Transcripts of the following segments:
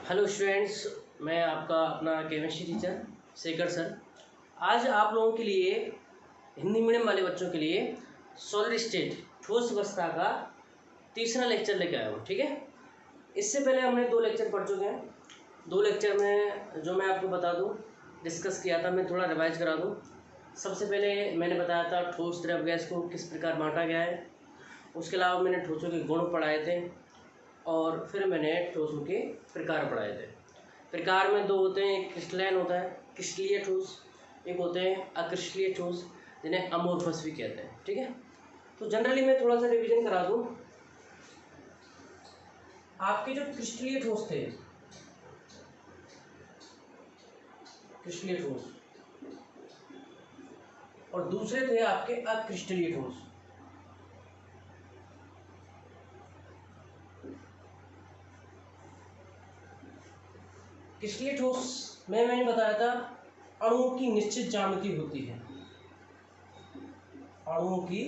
Hello students, मैं आपका अपना केमिस्ट्री टीचर शेखर सर। आज आप लोगों के लिए हिंदी मीडियम वाले बच्चों के लिए सॉलिड स्टेट ठोस अवस्था का तीसरा लेक्चर लेके आया हूँ। ठीक है, इससे पहले हमने 2 लेक्चर पढ़ चुके हैं। 2 लेक्चर में जो मैं आपको बता दूँ डिस्कस किया था, मैं थोड़ा रिवाइज करा दूँ। सबसे पहले मैंने बताया था ठोस द्रव गैस को किस प्रकार बांटा गया है। उसके अलावा मैंने ठोसों के गुण पढ़ाए थे और फिर मैंने ठोसों के प्रकार पढ़ाए थे। प्रकार में 2 होते हैं, एक क्रिस्टलाइन होता है क्रिस्टलीय ठोस, एक होते हैं अक्रिस्टलीय ठोस जिन्हें अमोर्फस भी कहते हैं। ठीक है, तो जनरली मैं थोड़ा सा रिवीजन करा दूं। आपके जो क्रिस्टलीय ठोस थे, क्रिस्टलीय ठोस, और दूसरे थे आपके अक्रिस्टलीय ठोस। क्रिस्टलीय ठोस में मैंने बताया था अणुओं की निश्चित ज्यामिति होती है, अणुओं की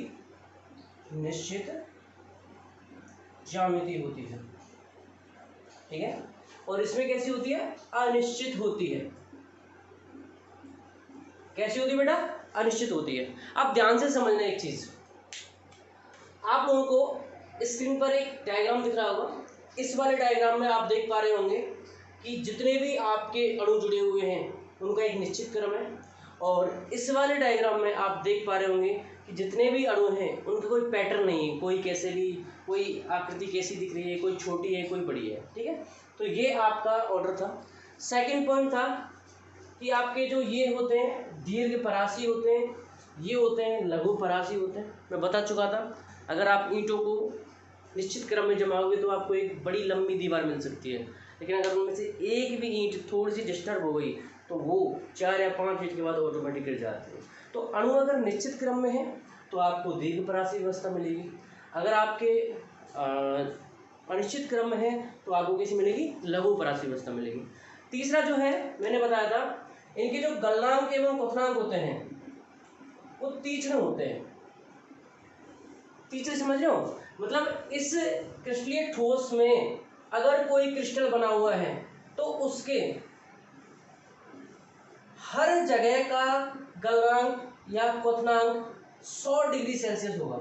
निश्चित ज्यामिति होती है। ठीक है, और इसमें कैसी होती है? अनिश्चित होती है। कैसी होती है बेटा? अनिश्चित होती है। अब ध्यान से समझना एक चीज, आप लोगों को स्क्रीन पर एक डायग्राम दिख रहा होगा। इस वाले डायग्राम में आप देख पा रहे होंगे कि जितने भी आपके अणु जुड़े हुए हैं उनका एक निश्चित क्रम है, और इस वाले डायग्राम में आप देख पा रहे होंगे कि जितने भी अणु हैं उनका कोई पैटर्न नहीं है, कोई कैसे भी, कोई आकृति कैसी दिख रही है, कोई छोटी है कोई बड़ी है। ठीक है, तो ये आपका ऑर्डर था। सेकंड पॉइंट था कि आपके जो ये होते हैं दीर्घ परासी होते हैं, ये होते हैं लघु परासी होते हैं। मैं बता चुका था, अगर आप ईंटों को निश्चित क्रम में जमाओगे तो आपको एक बड़ी लंबी दीवार मिल सकती है, लेकिन अगर उनमें से एक भी ईंट थोड़ी सी डिस्टर्ब हो गई तो वो 4 या 5 फीट के बाद ऑटोमेटिक गिर जाते हैं। तो अणु अगर निश्चित क्रम में है तो आपको दीर्घ परासी अवस्था मिलेगी, अगर आपके अनिश्चित क्रम में है तो आपको कैसी मिलेगी? लघु परासी अवस्था मिलेगी। तीसरा जो है मैंने बताया था, इनके जो गलनांक एवं क्वथनांक होते हैं वो तीक्ष्ण होते हैं। तीसरे समझ रहे हो? मतलब इस क्रिस्टलीय ठोस में अगर कोई क्रिस्टल बना हुआ है तो उसके हर जगह का गलनांक या क्वथनांक 100 डिग्री सेल्सियस होगा।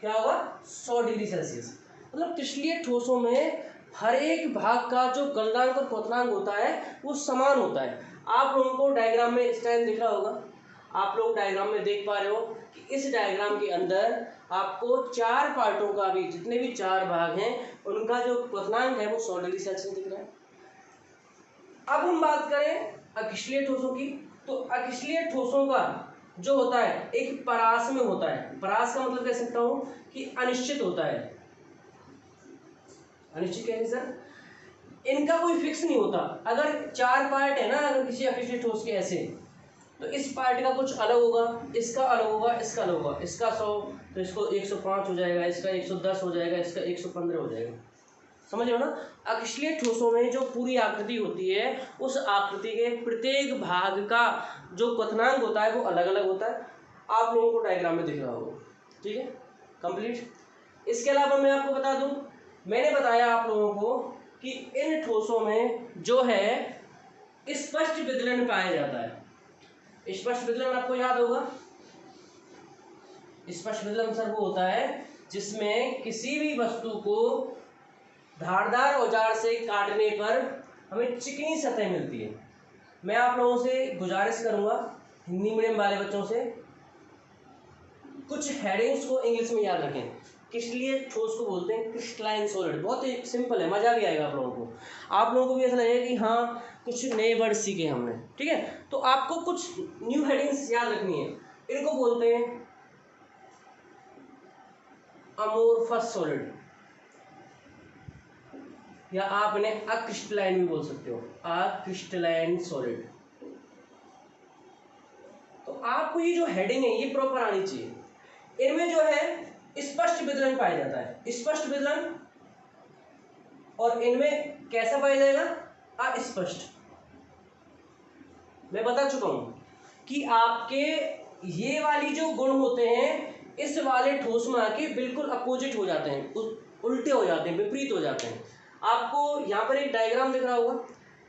क्या होगा? 100 डिग्री सेल्सियस। मतलब क्रिस्टलीय ठोसों में हर एक भाग का जो गलनांक और क्वथनांक होता है वो समान होता है। आप लोगों को डायग्राम में इस टाइम दिख रहा होगा, आप लोग डायग्राम में देख पा रहे हो कि इस डायग्राम के अंदर आपको 4 पार्टों का भी, जितने भी 4 भाग हैं उनका जो क्वथनांक है वो 100 डिग्री सेल्सियस दिख रहा है। अब हम बात करें अक्रिस्टलीय ठोसों की, तो अक्रिस्टलीय ठोसों का जो होता है एक परास में होता है। परास का मतलब कह सकता हूं कि अनिश्चित होता है। अनिश्चित कैसे सर? इनका कोई फिक्स नहीं होता। अगर 4 पार्ट है ना, अगर किसी अक्रिस्टलीय ठोस के ऐसे, तो इस पार्ट का कुछ अलग होगा, इसका अलग होगा, इसका अलग होगा। इसका 100 तो इसको 105 हो जाएगा, इसका 110 हो जाएगा, इसका 115 हो जाएगा। समझ रहे हो ना? अक्रिस्टलीय ठोसों में जो पूरी आकृति होती है उस आकृति के प्रत्येक भाग का जो क्वथनांक होता है वो अलग अलग होता है। आप लोगों को डायग्राम में दिख रहा होगा। ठीक है, कंप्लीट। इसके अलावा मैं आपको बता दूं, मैंने बताया आप लोगों को कि इन ठोसों में जो है स्पष्ट विदलन पाया जाता है। स्पष्ट विदलन आपको याद होगा, स्पष्ट विदलन सर वो होता है जिसमें किसी भी वस्तु को धारदार औजार से काटने पर हमें चिकनी सतह मिलती है। मैं आप लोगों से गुजारिश करूंगा, हिंदी मीडियम वाले बच्चों से, कुछ हेडिंग्स को इंग्लिश में याद रखें। क्रिस्टलीय ठोस को बोलते हैं क्रिस्टलाइन सॉलिड। बहुत ही सिंपल है, मजा भी आएगा आप लोगों को। आप लोगों को भी ऐसा लगेगा कि हाँ कुछ नए वर्ड सीखे हमने। ठीक है, तो आपको कुछ न्यू हेडिंग्स याद रखनी है। इनको बोलते हैं अमोर्फस सॉलिड, या आप इन्हें अक्रिस्टलाइन भी बोल सकते हो, अक्रिस्टलाइन सॉलिड। तो आपको ये जो हेडिंग है ये प्रॉपर आनी चाहिए। इनमें जो है स्पष्ट विदलन पाया जाता है, स्पष्ट विदलन, और इनमें कैसा पाया जाएगा? अस्पष्ट। मैं बता चुका हूं कि आपके ये वाली जो गुण होते हैं इस वाले ठोस में आके बिल्कुल अपोजिट हो जाते हैं, उल्टे हो जाते हैं, विपरीत हो जाते हैं। आपको यहाँ पर एक डायग्राम दिख रहा होगा,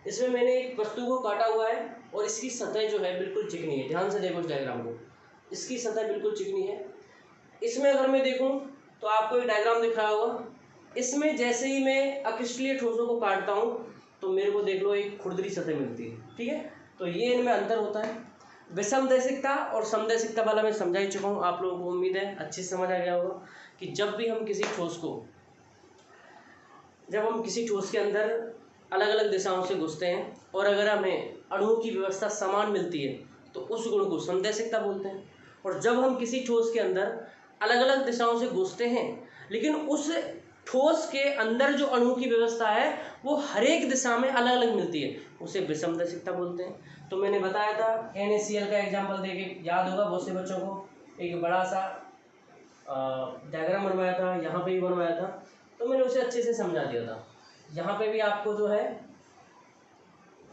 इसमें मैंने एक वस्तु को काटा हुआ है और इसकी सतह जो है बिल्कुल चिकनी है। ध्यान से देखो इस डायग्राम को, इसकी सतह बिल्कुल चिकनी है। इसमें अगर मैं देखूं तो आपको एक डायग्राम दिख रहा होगा, इसमें जैसे ही मैं अक्रिस्टलीय ठोसों को काटता हूँ तो मेरे को देख लो एक खुरदरी सतह मिलती है। ठीक है, तो ये इनमें अंतर होता है। विषमदैशिकता और समदैशिकता वाला मैं समझा ही चुका हूँ, आप लोगों को उम्मीद है अच्छे से समझ आ गया होगा कि जब हम किसी ठोस के अंदर अलग अलग दिशाओं से घुसते हैं और अगर हमें अणुओं की व्यवस्था समान मिलती है तो उस गुण को समदैशिकता बोलते हैं। और जब हम किसी ठोस के अंदर अलग अलग दिशाओं से घुसते हैं लेकिन उस ठोस के अंदर जो अणु की व्यवस्था है वो हर एक दिशा में अलग अलग मिलती है, उसे विषमदैशिकता बोलते हैं। तो मैंने बताया था NaCl का एग्जाम्पल देके, याद होगा बहुत से बच्चों को, एक बड़ा सा डायग्राम बनवाया था, यहाँ पे भी बनवाया था, तो मैंने उसे अच्छे से समझा दिया था। यहाँ पे भी आपको जो है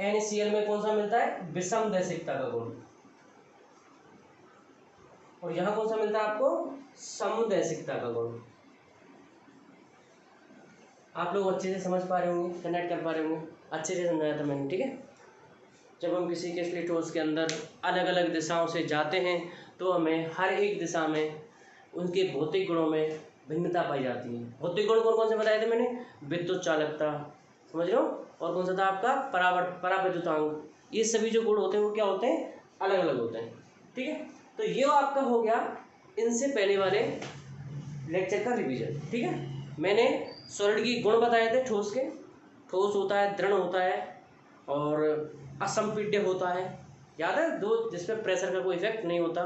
NaCl में कौन सा मिलता है, विषमदैशिकता का गुण, और यहाँ कौन सा मिलता है आपको, समदैशिकता का गुण। आप लोग अच्छे से समझ पा रहे होंगे, कनेक्ट कर पा रहे होंगे, अच्छे से समझाया था मैंने। ठीक है, जब हम किसी क्रिस्टलीय ठोस के अंदर अलग अलग दिशाओं से जाते हैं तो हमें हर एक दिशा में उनके भौतिक गुणों में भिन्नता पाई जाती है। भौतिक गुण कौन कौन से बताए थे मैंने, विद्युत चालकता, समझ रहे हो, और कौन सा था आपका परावैद्युतांक। ये सभी जो गुण होते हैं वो क्या होते हैं, अलग अलग होते हैं। ठीक है, तो ये आपका हो गया इनसे पहले वाले लेक्चर का रिवीजन। ठीक है, मैंने सॉलिड की गुण बताए थे ठोस के, ठोस होता है, दृढ़ होता है और असंपीड्य होता है, याद है, दो जिसमें प्रेशर का कोई इफेक्ट नहीं होता,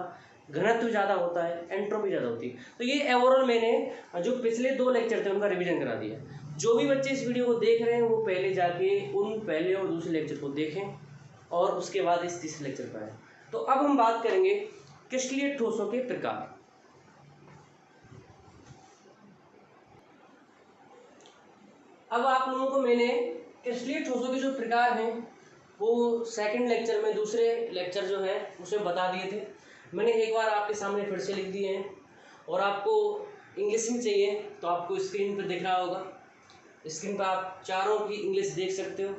घनत्व ज़्यादा होता है, एंट्रोपी ज़्यादा होती है। तो ये ओवरऑल मैंने जो पिछले 2 लेक्चर थे उनका रिवीजन करा दिया। जो भी बच्चे इस वीडियो को देख रहे हैं वो पहले जाके उन पहले और दूसरे लेक्चर को देखें और उसके बाद इस तीसरे लेक्चर पर आए। तो अब हम बात करेंगे क्रिस्टलीय ठोसों के प्रकार। अब आप लोगों को मैंने क्रिस्टलीय ठोसों के जो प्रकार हैं वो सेकंड लेक्चर में, दूसरे लेक्चर जो है उसमें बता दिए थे। मैंने एक बार आपके सामने फिर से लिख दिए हैं, और आपको इंग्लिश में चाहिए तो आपको स्क्रीन पर दिख रहा होगा, स्क्रीन पर आप चारों की इंग्लिश देख सकते हो,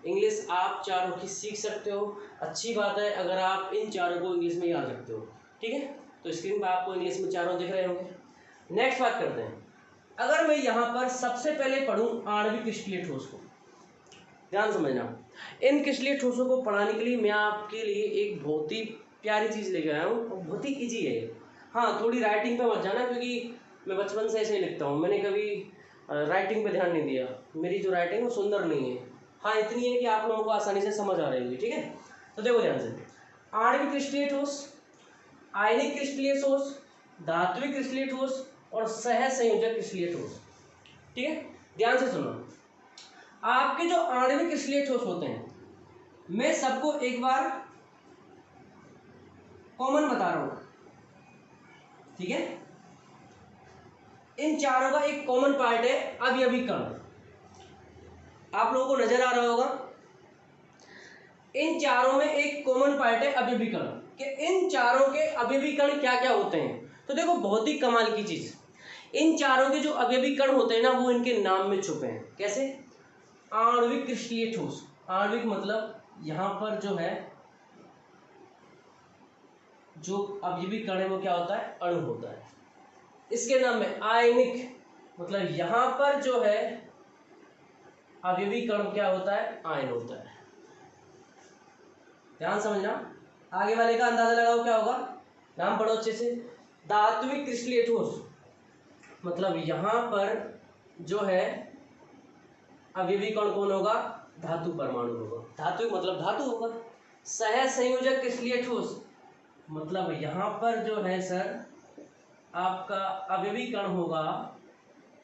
इंग्लिश आप चारों की सीख सकते हो। अच्छी बात है अगर आप इन चारों को इंग्लिश में याद रखते हो। ठीक है, तो स्क्रीन पर आपको इंग्लिश में चारों दिख रहे होंगे। नेक्स्ट बात करते हैं, अगर मैं यहाँ पर सबसे पहले पढ़ूँ आणविक क्रिस्टलीय ठोस को, ध्यान समझना, इन क्रिस्टलीय ठोसों को पढ़ाने के लिए मैं आपके लिए एक बहुत ही प्यारी चीज़ लेके आया हूँ और बहुत ही ईजी है। हाँ, थोड़ी राइटिंग पे मत जाना क्योंकि मैं बचपन से ऐसे ही लिखता हूँ, मैंने कभी राइटिंग पे ध्यान नहीं दिया, मेरी जो राइटिंग है वो सुंदर नहीं है। हाँ, इतनी है कि आप लोगों को आसानी से समझ आ रही होगी। ठीक है, तो देखो ध्यान से, आणविक क्रिस्टलीय ठोस, आयनिक क्रिस्टलीय ठोस, धात्विक क्रिस्टलीय ठोस और सहसंयोजक क्रिस्टलीय ठोस। ठीक है, ध्यान से सुनो, आपके जो आणविक क्रिस्टलीय ठोस होते हैं मैं सबको एक बार कॉमन बता रहा हूं। ठीक है, इन चारों का एक कॉमन पार्ट है अवयवी कण। आप लोगों को नजर आ रहा होगा, इन चारों में एक कॉमन पार्ट है अवयवी कण। कि इन चारों के अवयवी कण क्या क्या होते हैं, तो देखो बहुत ही कमाल की चीज, इन चारों के जो अवयवी कण होते हैं ना वो इनके नाम में छुपे हैं। कैसे, आणविक क्रिस्टलीय ठोस, आणविक मतलब यहाँ पर जो है जो अवयवी कण है वो क्या होता है, अणु होता है। इसके नाम में आयनिक मतलब यहाँ पर जो है अवयवी कण क्या होता है, आयन होता है। ध्यान समझना, आगे वाले का अंदाजा लगाओ क्या होगा, नाम पढ़ो अच्छे से। धात्विक क्रिस्टलीय ठोस मतलब यहाँ पर जो है अवयवी कण कौन होगा, धातु परमाणु होगा, धातु मतलब धातु होगा। सहसंयोजक क्रिस्टलीय ठोस मतलब यहाँ पर जो है सर आपका अवयवी कण होगा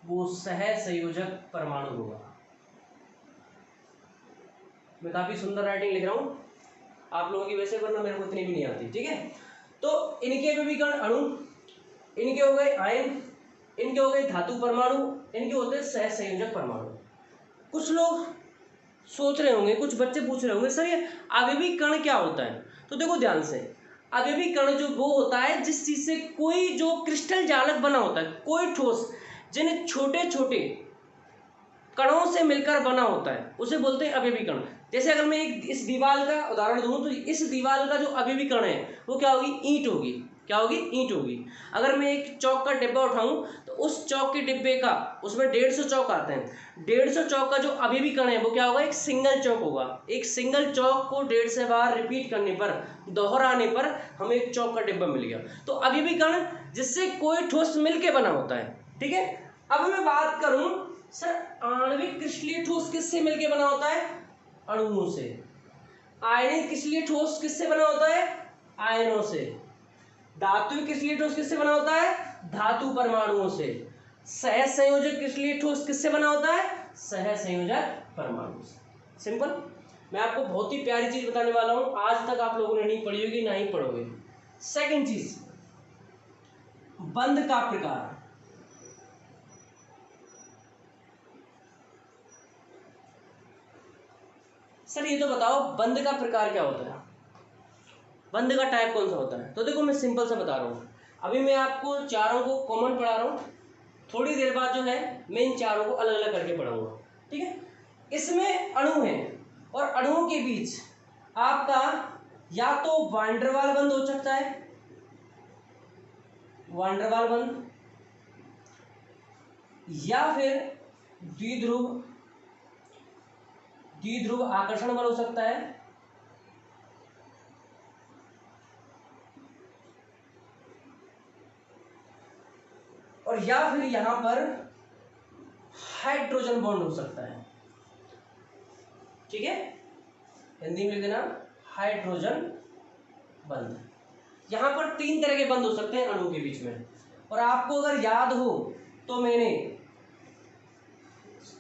वो सहसंयोजक परमाणु होगा। मैं काफी सुंदर राइटिंग लिख रहा हूँ, आप लोगों की वैसे वरना मेरे को इतनी भी नहीं आती। ठीक है, तो इनके अवयवी कण अणु, इनके हो गए आयन, इनके हो गए धातु परमाणु, इनके होते हैं सहसंयोजक परमाणु। कुछ लोग सोच रहे होंगे, कुछ बच्चे पूछ रहे होंगे सर ये अवयवी कण क्या होता है, तो देखो ध्यान से, अवयवी कण जो वो होता है जिस चीज से कोई जो क्रिस्टल जालक बना होता है, कोई ठोस जिन्हें छोटे छोटे कणों से मिलकर बना होता है उसे बोलते हैं अवयवी कण। जैसे अगर मैं एक इस दीवार का उदाहरण दूं तो इस दीवार का जो अवयवी कण है वो क्या होगी, ईंट होगी। क्या होगी, ईंट होगी। अगर मैं एक चौक का डिब्बा उठाऊं तो उस चौक के डिब्बे का, उसमें 150 चौक आते हैं, 150 चौक का जो अवयवी कण है वो क्या होगा, एक सिंगल चौक होगा। एक सिंगल चौक को 150 बार रिपीट करने पर, दोहराने पर हमें एक चौक का डिब्बा मिल गया। तो अवयवी कण जिससे कोई ठोस मिलके बना होता है। ठीक है, अब मैं बात करूं सर आणविक क्रिस्टलीय ठोस किससे मिलके बना होता है, अणुओं से। आयनिक क्रिस्टलीय ठोस किससे बना होता है, आयनों से। धात्विक क्रिस्टलीय ठोस किससे बना होता है, धातु परमाणुओं से। सहज संयोजक क्रिस्टलीय ठोस किससे बना होता है, सहज संयोजक परमाणु से। सिंपल। मैं आपको बहुत ही प्यारी चीज बताने वाला हूं, आज तक आप लोगों ने नहीं पढ़ी होगी, ना ही पढ़ोगे। सेकंड चीज, बंध का प्रकार। सर ये तो बताओ बंध का प्रकार क्या होता है, बंध का टाइप कौन सा होता है। तो देखो मैं सिंपल सा बता रहा हूँ, अभी मैं आपको चारों को कॉमन पढ़ा रहा हूँ, थोड़ी देर बाद जो है मैं इन चारों को अलग अलग करके पढ़ाऊंगा। ठीक है, इसमें अणु है और अणुओं के बीच आपका या तो वान डेर वाल बंध हो सकता है, वान डेर वाल बंध, या फिर द्विध्रुव आकर्षण बल हो सकता है, और या फिर यहां पर हाइड्रोजन बॉन्ड हो सकता है। ठीक है, हिंदी में लिख देना हाइड्रोजन बंध। यहां पर 3 तरह के बंध हो सकते हैं अणुओं के बीच में। और आपको अगर याद हो तो मैंने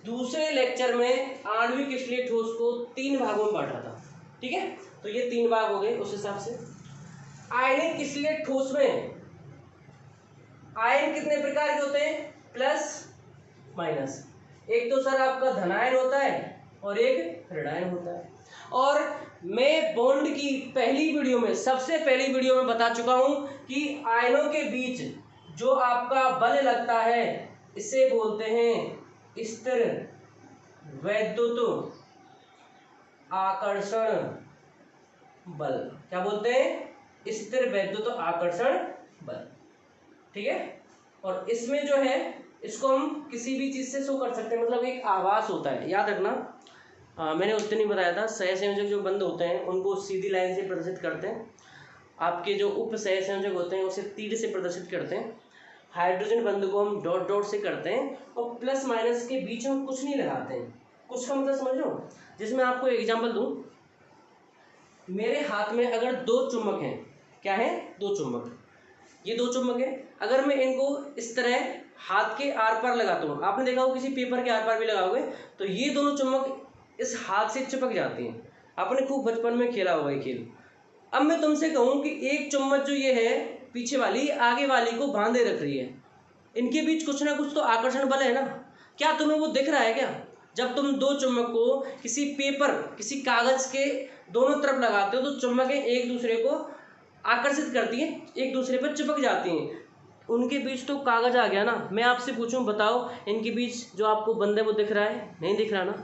दूसरे लेक्चर में आणविक क्रिस्टलीय ठोस को 3 भागों में बांटा था। ठीक है, तो ये 3 भाग हो गए। उस हिसाब से आयनिक क्रिस्टलीय ठोस में आयन कितने प्रकार के होते हैं, प्लस माइनस। एक तो सर आपका धनायन होता है और एक ऋणायन होता है। और मैं बॉन्ड की पहली वीडियो में, सबसे पहली वीडियो में बता चुका हूं कि आयनों के बीच जो आपका बल लगता है इसे बोलते हैं स्थिर वैद्युत आकर्षण बल। क्या बोलते हैं, स्थिर वैद्युत आकर्षण बल। ठीक है, और इसमें जो है इसको हम किसी भी चीज से शो कर सकते हैं, मतलब एक आभास होता है। याद रखना, मैंने उस दिन ही बताया था, सहसंयोजक जो बंध होते हैं उनको सीधी लाइन से प्रदर्शित करते हैं, आपके जो उप सहसंयोजक होते हैं उसे तीर से प्रदर्शित करते हैं, हाइड्रोजन बंध को हम डॉट डॉट से करते हैं, और प्लस माइनस के बीच में कुछ नहीं लगाते हैं। कुछ का मतलब समझ लो, जिसमें आपको एग्जाम्पल दूं, मेरे हाथ में अगर 2 चुम्बक हैं, क्या है, 2 चुम्बक, ये 2 चुम्बक है, अगर मैं इनको इस तरह हाथ के आर पार लगाता हूँ, आपने देखा होगा किसी पेपर के आर पार भी लगाओगे तो ये दोनों चुम्बक इस हाथ से चिपक जाती हैं। आपने खूब बचपन में खेला होगा ये खेल। अब मैं तुमसे कहूँ कि एक चुम्बक जो ये है पीछे वाली, आगे वाली को बांधे रख रही है, इनके बीच कुछ ना कुछ तो आकर्षण बल है ना। क्या तुम्हें वो दिख रहा है क्या? जब तुम 2 चुम्बक को किसी पेपर, किसी कागज के दोनों तरफ लगाते हो तो चुम्बकें एक दूसरे को आकर्षित करती हैं, एक दूसरे पर चिपक जाती हैं, उनके बीच तो कागज आ गया ना। मैं आपसे पूछूं, बताओ इनके बीच जो आपको बंध है वो दिख रहा है? नहीं दिख रहा ना।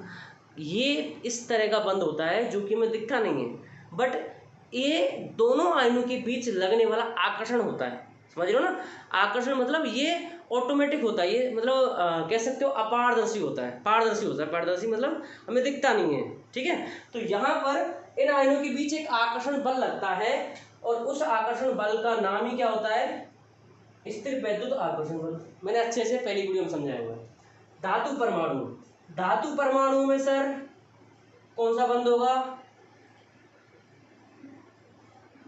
ये इस तरह का बंध होता है जो कि हमें दिखता नहीं है, बट ये दोनों आयनों के बीच लगने वाला आकर्षण होता है। समझ रहे हो ना, आकर्षण मतलब ये ऑटोमेटिक होता है, ये मतलब कह सकते हो अपारदर्शी होता है, पारदर्शी होता है। पारदर्शी मतलब हमें दिखता नहीं है। ठीक है, तो यहाँ पर इन आयनों के बीच एक आकर्षण बल लगता है, और उस आकर्षण बल का नाम ही क्या होता है, स्थिर वैद्युत आकर्षण बल। मैंने अच्छे से पहली वीडियो में समझाया हुआ है। धातु परमाणु, धातु परमाणु में सर कौन सा बंध होगा,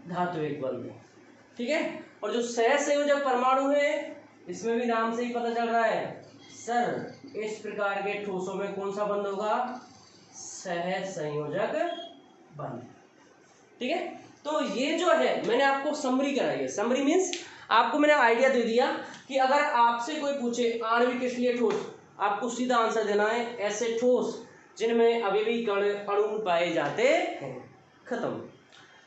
धात्विक बंध। ठीक है, और जो सहसंयोजक परमाणु है इसमें भी नाम से ही पता चल रहा है सर, इस प्रकार के ठोसों में कौन सा बंध होगा, सहसंयोजक बंध। ठीक है, तो ये जो है मैंने आपको समरी कराई है। समरी मीन्स आपको मैंने आइडिया दे दिया कि अगर आपसे कोई पूछे आणविक क्रिस्टलीय ठोस, आपको सीधा आंसर देना है ऐसे ठोस जिनमें अवयवी कण अणु पाए जाते हैं। खत्म।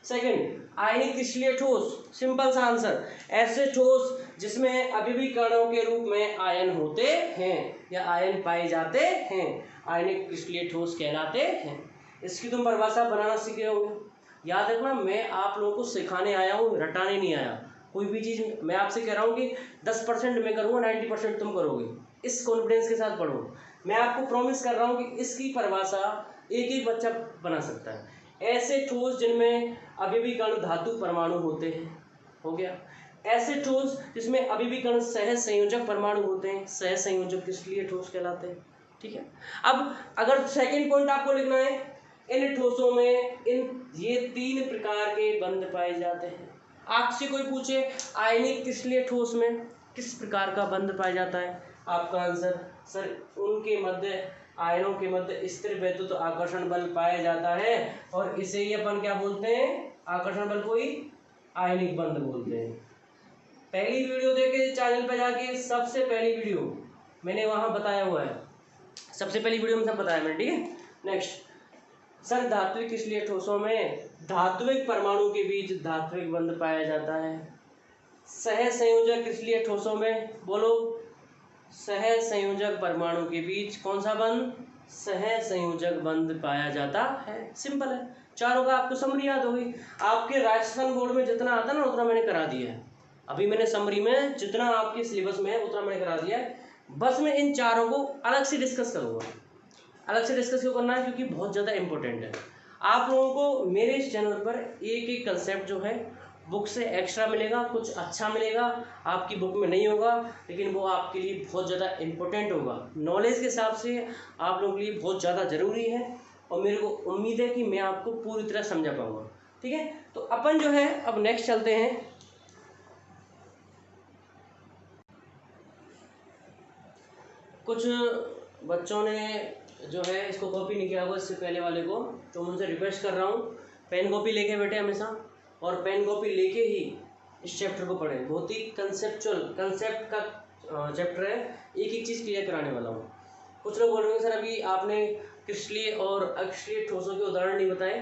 सेकंड, आयनिक क्रिस्टलीय ठोस, सिंपल सा आंसर, ऐसे ठोस जिसमें अभिविकरणों के रूप में आयन होते हैं या आयन पाए जाते हैं, आयनिक क्रिस्टलीय ठोस कहलाते हैं। इसकी तुम परिभाषा बनाना सीखे होंगे। याद रखना, मैं आप लोगों को सिखाने आया हूँ, रटाने नहीं आया। कोई भी चीज़ मैं आपसे कह रहा हूँ कि 10% मैं करूँगा, 90% तुम करोगे, इस कॉन्फिडेंस के साथ पढ़ो। मैं आपको प्रॉमिस कर रहा हूँ कि इसकी परिभाषा एक ही बच्चा बना सकता है। ऐसे ठोस जिनमें अभिविकर्ण धातु परमाणु होते हैं, हो गया। ऐसे ठोस जिसमें अभिविकर्ण सह संयोजक परमाणु होते हैं, सह संयोजक क्रिस्टलीय ठोस कहलाते हैं। ठीक है। अब अगर सेकंड पॉइंट आपको लिखना है, इन ठोसों में ये 3 प्रकार के बंध पाए जाते हैं। आपसे कोई पूछे आयनिक क्रिस्टलीय ठोस में किस प्रकार का बंध पाया जाता है, आपका आंसर सर उनके मध्य, आयनों के मध्य स्थिर वैद्युत आकर्षण बल पाया जाता है और इसे ही अपन क्या बोलते हैं, आकर्षण बल को ही आयनिक बंध बोलते हैं। पहली वीडियो देखे चैनल पे जाके, सबसे पहली वीडियो मैंने वहां बताया हुआ है, सबसे पहली वीडियो में सब बताया मैंने। ठीक है। नेक्स्ट सर, धात्विक क्रिस्टलीय ठोसों में धात्विक परमाणु के बीच धात्विक बंध पाया जाता है। सह संयोजक क्रिस्टलीय ठोसों में बोलो, सह संयोजक परमाणु के बीच कौन सा बंध, सह संयोजक बंध पाया जाता है। सिंपल है, चारों का आपको समरी याद होगी। आपके राजस्थान बोर्ड में जितना आता ना उतना मैंने करा दिया है। अभी मैंने समरी में जितना आपके सिलेबस में है उतना मैंने करा दिया है। बस मैं इन चारों को अलग से डिस्कस करूँगा। अलग से डिस्कस क्यों करना है, क्योंकि बहुत ज़्यादा इंपॉर्टेंट है। आप लोगों को मेरे इस चैनल पर एक एक कंसेप्ट जो है बुक से एक्स्ट्रा मिलेगा, कुछ अच्छा मिलेगा, आपकी बुक में नहीं होगा, लेकिन वो आपके लिए बहुत ज़्यादा इम्पोर्टेंट होगा। नॉलेज के हिसाब से आप लोगों के लिए बहुत ज़्यादा ज़रूरी है और मेरे को उम्मीद है कि मैं आपको पूरी तरह समझा पाऊँगा। ठीक है। तो अपन जो है अब नेक्स्ट चलते हैं। कुछ बच्चों ने जो है इसको कॉपी नहीं किया होगा इससे पहले वाले को, तो मैं उनसे रिक्वेस्ट कर रहा हूँ पेन कॉपी लेके बैठे हमेशा, और पेन कॉपी लेके ही इस चैप्टर को पढ़ें। बहुत ही कंसेप्ट का चैप्टर है, एक एक चीज़ क्लियर कराने वाला हूँ। कुछ लोग बोल रहे हैं सर अभी आपने क्रिस्टलीय और अक्रिस्टलीय ठोसों के उदाहरण नहीं बताए,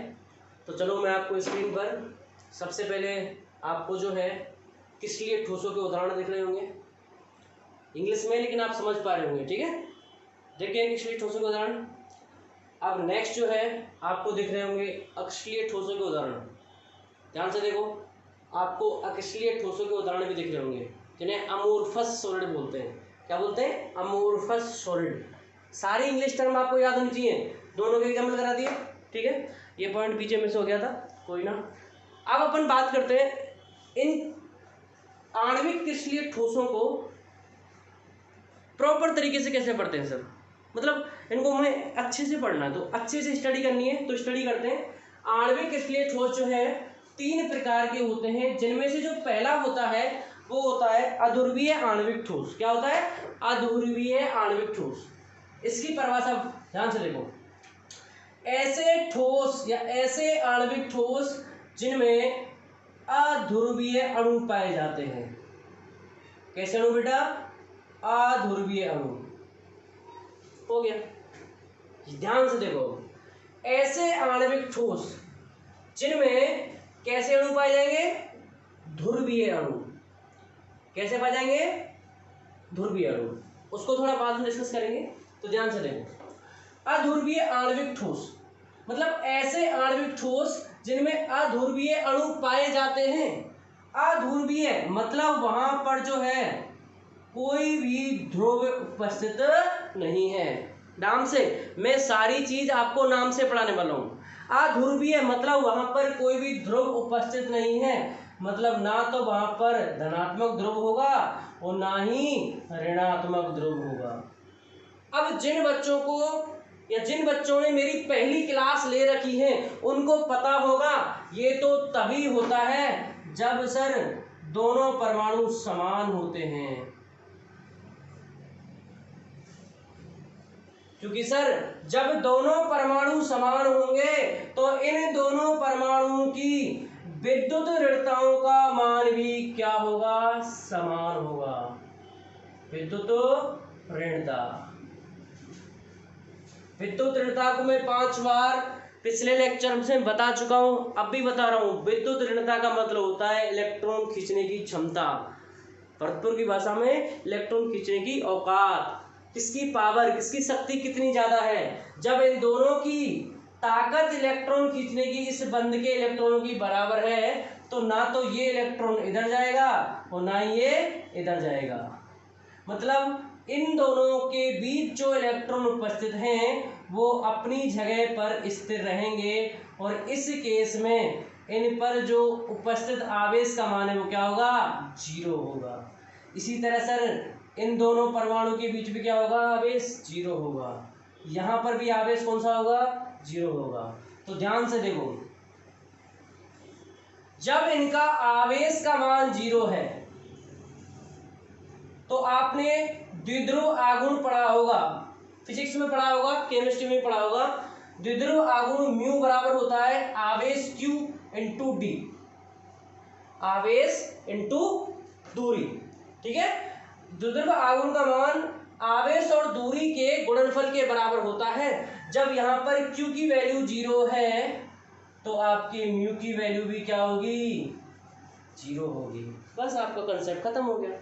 तो चलो मैं आपको स्क्रीन पर सबसे पहले आपको जो है क्रिस्टलीय ठोसों के उदाहरण दिख रहे होंगे इंग्लिश में, लेकिन आप समझ पा रहे होंगे। ठीक है, देखिए क्रिस्टलीय ठोसों के उदाहरण। अब नेक्स्ट जो है आपको दिख रहे होंगे अक्रिस्टलीय ठोसों के उदाहरण। ध्यान से देखो, आपको अक्रिस्टलीय ठोसों के उदाहरण भी दिख रहे होंगे जिन्हें अमोर्फस सॉलिड बोलते हैं। क्या बोलते हैं, अमोर्फस सॉलिड। सारी इंग्लिश टर्म आपको याद होनी चाहिए, दोनों के एग्जाम्पल करा दिए। ठीक है, ये पॉइंट पीछे मिस हो गया था, कोई ना। अब अपन बात करते हैं इन आणविक क्रिस्टलीय ठोसों को प्रॉपर तरीके से कैसे पढ़ते हैं सर, मतलब इनको हमें अच्छे से पढ़ना है, तो अच्छे से स्टडी करनी है, तो स्टडी करते हैं। आणविक क्रिस्टलीय ठोस जो है 3 प्रकार के होते हैं, जिनमें से जो पहला होता है वो होता है अध्रुवीय आणविक ठोस। क्या होता है, अध्रुवीय आणविक ठोस। इसकी परिभाषा ध्यान से देखो, ऐसे ठोस या ऐसे आणविक ठोस जिनमें अध्रुवीय अणु पाए जाते हैं। कैसे अणु बेटा, अध्रुवीय अणु। हो गया, ध्यान से देखो, ऐसे आणविक ठोस जिनमें कैसे अणु पाए जाएंगे, ध्रुवीय अणु। कैसे पाए जाएंगे, ध्रुवीय अणु। उसको थोड़ा बाद में डिस्कस करेंगे, तो ध्यान से देखो। अध्रुवीय आणविक ठोस मतलब ऐसे आणविक ठोस जिनमें अध्रुवीय अणु पाए जाते हैं। अध्रुवीय मतलब वहां पर जो है कोई भी ध्रुव उपस्थित नहीं है। नाम से मैं सारी चीज आपको नाम से पढ़ाने वाला हूँ। अध्रुवीय मतलब वहां पर कोई भी ध्रुव उपस्थित नहीं है, मतलब ना तो वहां पर धनात्मक ध्रुव होगा और ना ही ऋणात्मक ध्रुव होगा। अब जिन बच्चों को या जिन बच्चों ने मेरी पहली क्लास ले रखी है उनको पता होगा ये तो तभी होता है जब सर दोनों परमाणु समान होते हैं। क्योंकि सर जब दोनों परमाणु समान होंगे तो इन दोनों परमाणुओं की विद्युत ऋणताओं का मान भी क्या होगा, समान होगा। विद्युत ऋणता, विद्युत ऋणता को मैं 5 बार पिछले लेक्चर से बता चुका हूँ, अब भी बता रहा हूँ, विद्युत ऋणता का मतलब होता है इलेक्ट्रॉन खींचने की क्षमता, भरतपुर की भाषा में इलेक्ट्रॉन खींचने की औकात, किसकी पावर, किसकी शक्ति कितनी ज्यादा है। जब इन दोनों की ताकत इलेक्ट्रॉन खींचने की इस बंध के इलेक्ट्रॉनों की बराबर है तो ना तो ये इलेक्ट्रॉन इधर जाएगा और ना ये इधर जाएगा। मतलब इन दोनों के बीच जो इलेक्ट्रॉन उपस्थित हैं वो अपनी जगह पर स्थिर रहेंगे और इस केस में इन पर जो उपस्थित आवेश का मान है वो क्या होगा, 0 होगा। इसी तरह सर इन दोनों परमाणु के बीच भी क्या होगा, आवेश 0 होगा। यहाँ पर भी आवेश कौन सा होगा, 0 होगा। तो ध्यान से देखो, जब इनका आवेश का मान 0 है तो आपने द्विध्रुव आघूर्ण पढ़ा होगा, फिजिक्स में पढ़ा होगा, केमिस्ट्री में पढ़ा होगा। द्विध्रुव आघूर्ण म्यू बराबर होता है आवेश Q इंटू डी, आवेश इंटू दूरी, ठीक है। द्विध्रुव आघूर्ण का मान आवेश और दूरी के गुणनफल के बराबर होता है। जब यहाँ पर Q की वैल्यू 0 है तो आपकी म्यू की वैल्यू भी क्या होगी, 0 होगी। बस आपका कंसेप्ट खत्म हो गया।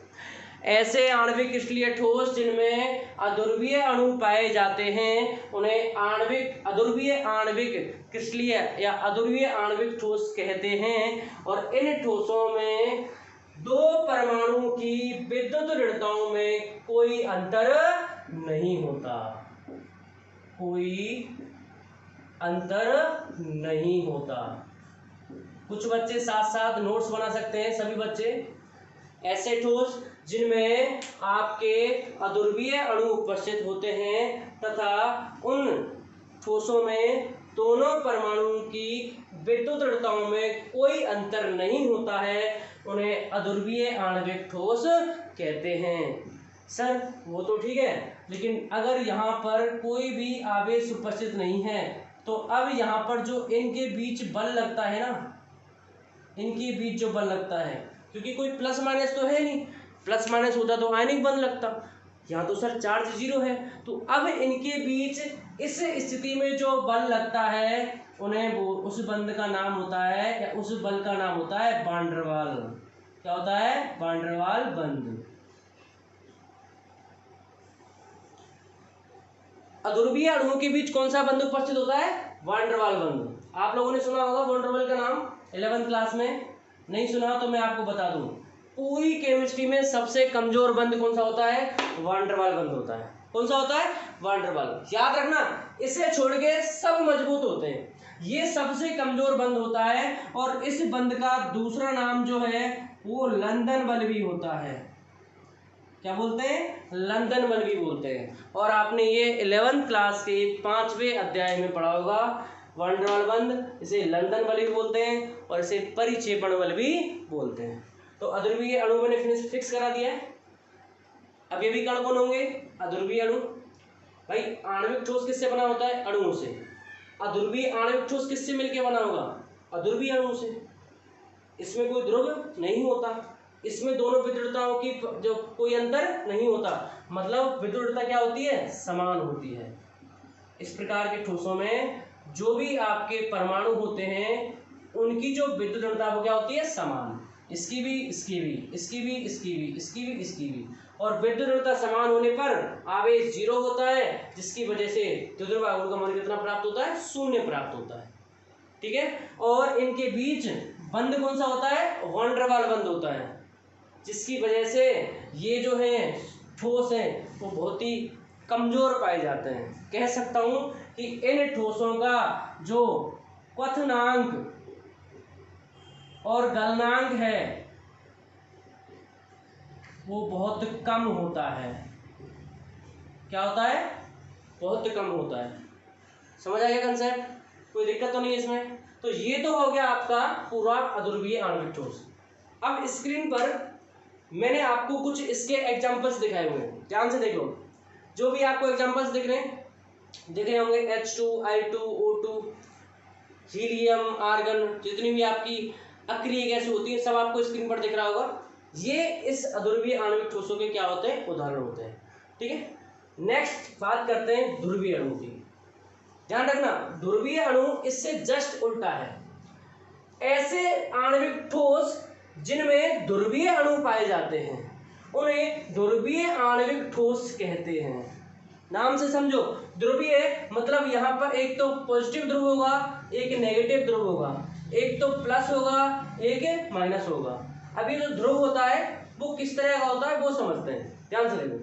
ऐसे आणविक क्रिस्टलीय ठोस जिनमें अध्रुवीय अणु पाए जाते हैं उन्हें अध्रुवीय आणविक क्रिस्टलीय या अध्रुवीय आणविक ठोस कहते हैं। और इन ठोसों में दो परमाणु की विद्युत ऋणताओं में कोई अंतर नहीं होता, कोई अंतर नहीं होता। कुछ बच्चे साथ साथ नोट्स बना सकते हैं, सभी बच्चे। ऐसे ठोस जिनमें आपके अध्रुवीय अणु उपस्थित होते हैं तथा उन ठोसों में दोनों परमाणुओं की विद्युत ऋणताओं में कोई अंतर नहीं होता है, उन्हें अध्रुवीय आणविक ठोस कहते हैं। सर वो तो ठीक है, लेकिन अगर यहाँ पर कोई भी आवेश उपस्थित नहीं है तो अब यहाँ पर जो इनके बीच बल लगता है ना, इनके बीच जो बल लगता है, क्योंकि कोई प्लस माइनस तो है नहीं, प्लस माइनस होता तो आयनिक बल लगता, यहाँ तो सर चार्ज 0 है। तो अब इनके बीच इस स्थिति में जो बल लगता है उन्हें उस बंध का नाम होता है या उस बल का नाम होता है वान डेर वाल। क्या होता है, वान डेर वाल बंध। अध्रुवीय अणुओं के बीच कौन सा बंध उपस्थित होता है, वान डेर वाल बंध। आप लोगों ने सुना होगा वान डेर वाल का नाम 11th क्लास में, नहीं सुना तो मैं आपको बता दूं, पूरी केमिस्ट्री में सबसे कमजोर बंध कौन सा होता है, वान डेर वाल बंध होता है। कौन सा होता है, वान डेर वाल। याद रखना, इसे छोड़ के सब मजबूत होते हैं, ये सबसे कमजोर बंध होता है। और इस बंध का दूसरा नाम जो है वो लंदन बल भी होता है। क्या बोलते हैं, लंदन बल भी बोलते हैं। और आपने ये 11th क्लास के 5वें अध्याय में पढ़ा होगा, वान डेर वाल बंध, इसे लंदन बल भी बोलते हैं और इसे परिक्षेपण बल भी बोलते हैं। तो अध्रुवीय अणु मैंने फिक्स करा दिया है। अब ये भी कण कौन होंगे, अध्रुवीय अणु। भाई आणविक ठोस किससे बना होता है, अणुओं से। अध्रुवीय आणविक ठोस किससे मिलकर बना होगा, अध्रुवीय अणु से। इसमें कोई ध्रुव नहीं होता, इसमें दोनों विद्युतताओं की जो कोई अंतर नहीं होता, मतलब विद्युतता क्या होती है, समान होती है। इस प्रकार के ठोसों में जो भी आपके परमाणु होते हैं उनकी जो विद्युत ऋणता वो क्या होती है, समान। इसकी भी, इसकी भी, इसकी भी, इसकी भी, इसकी भी, इसकी भी। और विद्युत ऋणता समान होने पर आवेश 0 होता है, जिसकी वजह से द्विध्रुव आघूर्ण का मान कितना प्राप्त होता है, 0 प्राप्त होता है। ठीक है। और इनके बीच बंध कौन सा होता है, वान डेर वाल बंध होता है, जिसकी वजह से ये जो है ठोस है वो बहुत ही कमजोर पाए जाते हैं। कह सकता हूं कि इन ठोसों का जो क्वथनांक और गलनांक है वो बहुत कम होता है। क्या होता है, बहुत कम होता है। समझ आ गया कंसेप्ट, कोई दिक्कत तो नहीं है इसमें। तो ये तो हो गया आपका पूरा अध्रुवीय आणविक ठोस। अब स्क्रीन पर मैंने आपको कुछ इसके एग्जांपल्स दिखाए हुए हैं, ध्यान से देख लो। जो भी आपको एग्जांपल्स दिख रहे होंगे H2, I2, O2, helium, argon, जितनी भी आपकी अक्रिय गैस होती है सब आपको स्क्रीन पर दिख रहा होगा। ये इस अध्रुवीय आणविक ठोसों के क्या होते हैं, उदाहरण होते हैं। ठीक है। नेक्स्ट बात करते हैं ध्रुवीय अणु की। ध्यान रखना, ध्रुवीय अणु इससे जस्ट उल्टा है। ऐसे आणविक ठोस जिनमें ध्रुवीय अणु पाए जाते हैं उन्हें ध्रुवीय आणविक ठोस कहते हैं। नाम से समझो, ध्रुवीय मतलब यहाँ पर एक तो पॉजिटिव ध्रुव होगा, एक नेगेटिव ध्रुव होगा, एक तो प्लस होगा, एक माइनस होगा। अब ये जो ध्रुव होता है वो किस तरह का होता है वो समझते हैं, ध्यान से देखो।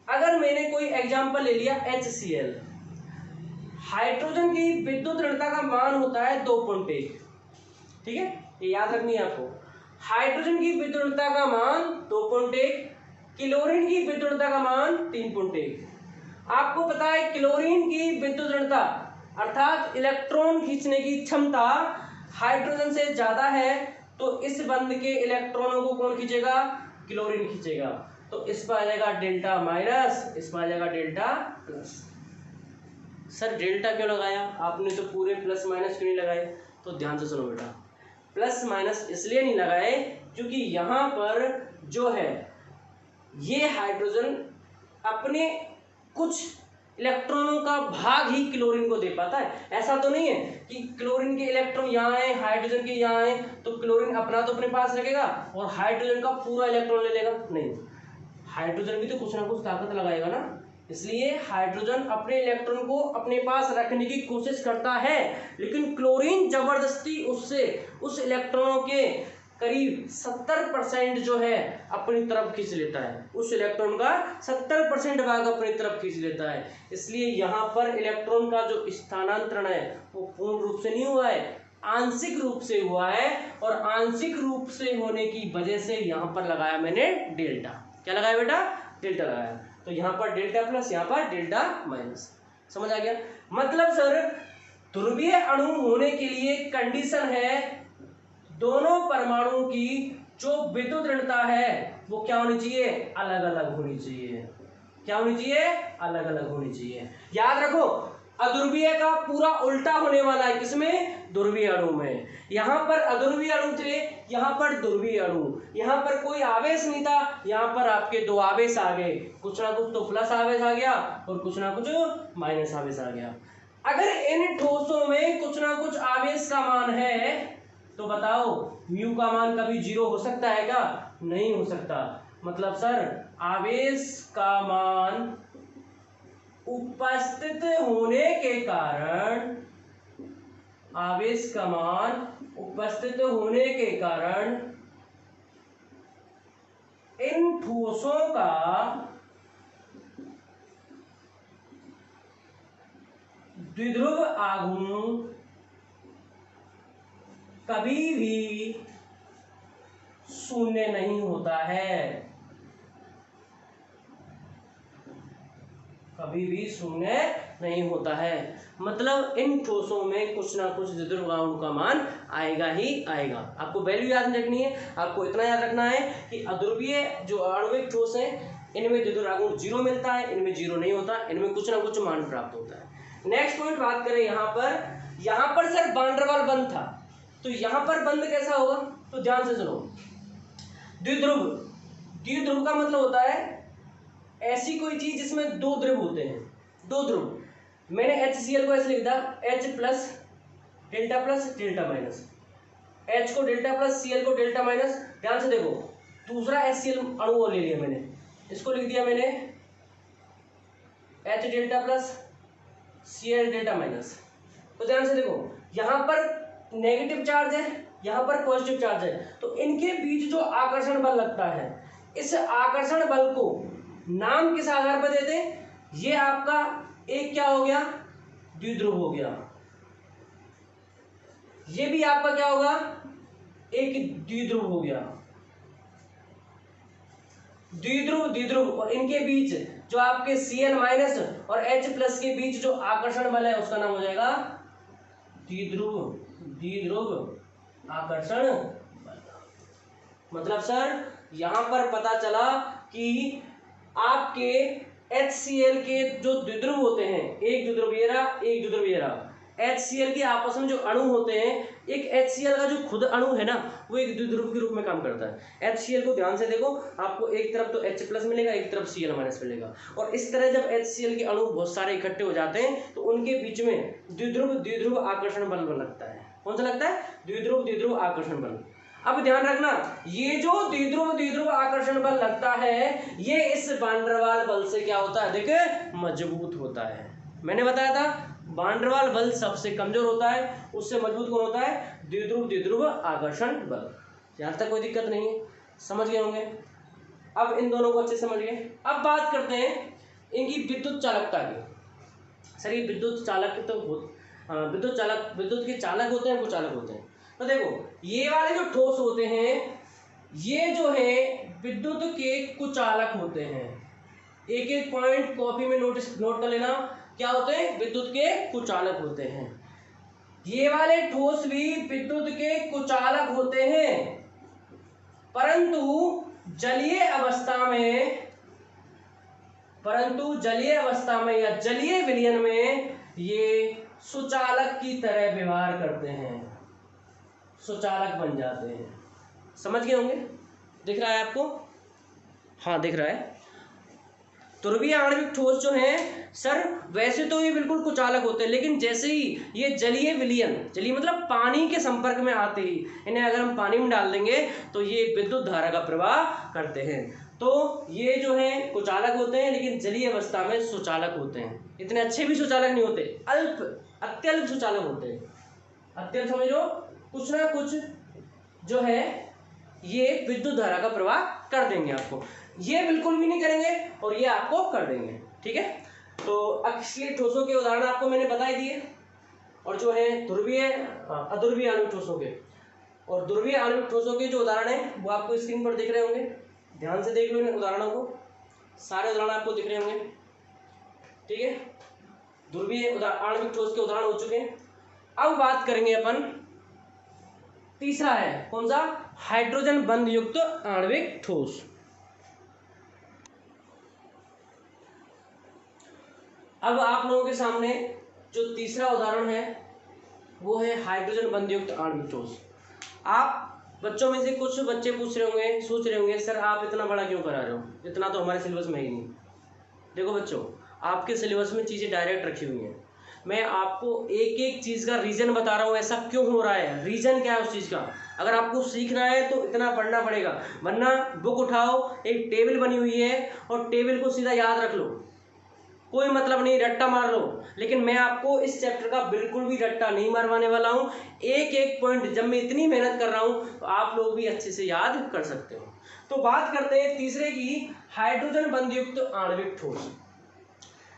अगर मैंने कोई एग्जांपल ले लिया HCl, हाइड्रोजन की विद्युत ऋणता का मान होता है 2.1, ठीक है, ये याद रखनी है आपको। हाइड्रोजन की विद्युत ऋणता का मान 2.1, क्लोरीन की विद्युत ऋणता का मान 3.1। आपको पता है क्लोरीन की विद्युत ऋणता अर्थात इलेक्ट्रॉन खींचने की क्षमता हाइड्रोजन से ज्यादा है, तो इस बंध के इलेक्ट्रॉनों को कौन खींचेगा? क्लोरीन खींचेगा। तो इस पर आ जाएगा डेल्टा माइनस, इस पर आ जाएगा डेल्टा प्लस। सर डेल्टा क्यों लगाया आपने, तो पूरे प्लस माइनस क्यों नहीं लगाए? तो ध्यान से सुनो बेटा, प्लस माइनस इसलिए नहीं लगाए क्योंकि यहाँ पर जो है ये हाइड्रोजन अपने कुछ इलेक्ट्रॉनों का भाग ही क्लोरीन को दे पाता है। ऐसा तो नहीं है कि क्लोरीन के इलेक्ट्रॉन यहाँ आए, हाइड्रोजन के यहाँ आए, तो क्लोरीन अपना तो अपने पास रखेगा और हाइड्रोजन का पूरा इलेक्ट्रॉन ले लेगा, नहीं। हाइड्रोजन भी तो कुछ ना कुछ ताकत लगाएगा ना, इसलिए हाइड्रोजन अपने इलेक्ट्रॉन को अपने पास रखने की कोशिश करता है, लेकिन क्लोरीन जबरदस्ती उससे उस इलेक्ट्रॉनों के करीब 70% जो है अपनी तरफ खींच लेता है, उस इलेक्ट्रॉन का 70% भाग अपनी तरफ खींच लेता है। इसलिए यहाँ पर इलेक्ट्रॉन का जो स्थानांतरण है वो पूर्ण रूप से नहीं हुआ है, आंशिक रूप से हुआ है, और आंशिक रूप से होने की वजह से यहाँ पर लगाया मैंने डेल्टा। क्या लगाया बेटा? डेल्टा लगाया। तो यहाँ पर डेल्टा प्लस, यहाँ पर डेल्टा माइनस। समझ आ गया? मतलब सर ध्रुवीय अणु होने के लिए कंडीशन है दोनों परमाणुओं की जो विद्युत ऋणता है वो क्या होनी चाहिए? अलग अलग होनी चाहिए। क्या होनी चाहिए? अलग अलग होनी चाहिए। याद रखो, अध्रुवीय का पूरा उल्टा होने वाला है किसमें? ध्रुवीय अणु में। यहाँ पर अध्रुवीय अणु थे, यहाँ पर ध्रुवीय अणु। यहाँ पर कोई आवेश नहीं था, यहाँ पर आपके दो आवेश आ गए, कुछ ना कुछ तो प्लस आवेश आ गया और कुछ ना कुछ माइनस आवेश आ गया। अगर इन ठोसों में कुछ ना कुछ आवेश का मान है तो बताओ म्यू का मान कभी 0 हो सकता है क्या? नहीं हो सकता। मतलब सर आवेश का मान उपस्थित होने के कारण, आवेश का मान उपस्थित होने के कारण इन ठोसों का द्विध्रुव आघूर्ण कभी भी शून्य नहीं होता है, कभी भी शून्य नहीं होता है। मतलब इन ठोसों में कुछ ना कुछ द्विध्रुव आघूर्ण का मान आएगा ही आएगा। आपको वैल्यू याद रखनी है, आपको इतना याद रखना है कि अध्रुवीय जो आणविक ठोस है इनमें द्विध्रुव आघूर्ण 0 मिलता है, इनमें 0 नहीं होता, इनमें कुछ ना कुछ मान प्राप्त होता है। नेक्स्ट पॉइंट बात करें यहाँ पर सर वान डेर वाल बंध था, तो यहाँ पर बंध कैसा होगा? तो ध्यान से सुनो, द्विध्रुव का मतलब होता है ऐसी कोई चीज जिसमें दो ध्रुव होते हैं, दो ध्रुव। मैंने HCl को ऐसे लिख दिया, H plus delta plus delta minus, H को डेल्टा प्लस Cl को डेल्टा माइनस। ध्यान से देखो, दूसरा HCl अणु और ले लिया मैंने, इसको लिख दिया मैंने H delta plus Cl delta minus. तो ध्यान से देखो, यहाँ पर नेगेटिव चार्ज है, यहाँ पर पॉजिटिव चार्ज है, तो इनके बीच जो आकर्षण बल लगता है, इस आकर्षण बल को नाम किस आधार पर देते हैं? ये आपका एक क्या हो गया? द्विध्रुव हो गया। ये भी आपका क्या होगा? एक द्विध्रुव हो गया। द्विध्रुव और इनके बीच जो आपके Cl माइनस और H प्लस के बीच जो आकर्षण बल है उसका नाम हो जाएगा द्विध्रुव आकर्षण बल। मतलब सर यहां पर पता चला कि आपके HCl के जो द्विध्रुव होते हैं, एक द्विध्रुव ये रहा, एक द्विध्रुव ये रहा, HCl के आपस में जो अणु होते हैं, एक HCl का जो खुद अणु है ना वो एक द्विध्रुव के रूप में काम करता है। HCl को ध्यान से देखो, आपको एक तरफ तो H+ मिलेगा, एक तरफ Cl- मिलेगा, और इस तरह जब HCl के अणु बहुत सारे इकट्ठे हो जाते हैं तो उनके बीच में द्विध्रुव आकर्षण बल लगता है। कौन सा लगता है? द्विध्रुव आकर्षण बल। अब ध्यान रखना, ये जो द्विध्रुव आकर्षण बल लगता है ये इस वान डेर वाल बल से क्या होता है? देखिए, मजबूत होता है। मैंने बताया था वान डेर वाल बल सबसे कमजोर होता है, उससे मजबूत कौन होता है? द्विध्रुव आकर्षण बल। यहां तक कोई दिक्कत नहीं है, समझ गए होंगे। अब इन दोनों को अच्छे समझ गए। अब बात करते हैं इनकी विद्युत चालकता की। सर ये विद्युत चालक तो विद्युत के चालक होते हैं, कुचालक होते हैं। तो देखो, ये वाले जो ठोस होते हैं ये जो है विद्युत के कुचालक होते हैं। एक एक पॉइंट कॉपी में नोट कर लेना, क्या होते हैं? विद्युत के कुचालक होते हैं। ये वाले ठोस भी विद्युत के कुचालक होते हैं, परंतु जलीय अवस्था में या जलीय विलयन में ये सुचालक की तरह व्यवहार करते हैं, सुचालक बन जाते हैं। समझ गए होंगे? दिख रहा है आपको? हाँ दिख रहा है। ध्रुवीय आणविक ठोस जो हैं सर, वैसे तो ये बिल्कुल कुचालक होते हैं, लेकिन जैसे ही ये जलीय विलयन, जलीय मतलब पानी के संपर्क में आते ही इन्हें अगर हम पानी में डाल देंगे तो ये विद्युत धारा का प्रवाह करते हैं। तो ये जो है कुचालक होते हैं, लेकिन जलीय अवस्था में सुचालक होते हैं। इतने अच्छे भी सुचालक नहीं होते, अत्यल्प सुचालक होते हैं। अत्यल्प समझ लो, कुछ ना कुछ जो है ये विद्युत धारा का प्रवाह कर देंगे आपको। ये बिल्कुल भी नहीं करेंगे और ये आपको कर देंगे। ठीक है, तो अक्षीय ठोसों के उदाहरण आपको मैंने बता ही दिए, और जो है ध्रुवीय अध्रुवीय आणविक ठोसों के और ध्रुवीय आणविक ठोसों के जो उदाहरण है वो आपको स्क्रीन पर दिख रहे होंगे। ध्यान से देख लो इन उदाहरणों को, सारे उदाहरण आपको दिख रहे होंगे। ठीक है, ध्रुवीय आणविक ठोस के उदाहरण हो चुके हैं। अब बात करेंगे अपन, तीसरा है कौन सा? हाइड्रोजन बंध युक्त आणविक ठोस। अब आप लोगों के सामने जो तीसरा उदाहरण है वो है हाइड्रोजन बंध युक्त आणविक ठोस। आप बच्चों में से कुछ बच्चे पूछ रहे होंगे, सोच रहे होंगे सर आप इतना बड़ा क्यों करा रहे हो, इतना तो हमारे सिलेबस में ही नहीं। देखो बच्चों, आपके सिलेबस में चीज़ें डायरेक्ट रखी हुई हैं, मैं आपको एक एक चीज़ का रीज़न बता रहा हूँ, ऐसा क्यों हो रहा है, रीज़न क्या है उस चीज़ का। अगर आपको सीखना है तो इतना पढ़ना पड़ेगा, वरना बुक उठाओ, एक टेबल बनी हुई है और टेबल को सीधा याद रख लो, कोई मतलब नहीं, रट्टा मार लो। लेकिन मैं आपको इस चैप्टर का बिल्कुल भी रट्टा नहीं मारवाने वाला हूँ। एक एक पॉइंट जब मैं इतनी मेहनत कर रहा हूँ तो आप लोग भी अच्छे से याद कर सकते हो। तो बात करते हैं तीसरे की, हाइड्रोजन बंध युक्त आणविक ठोस।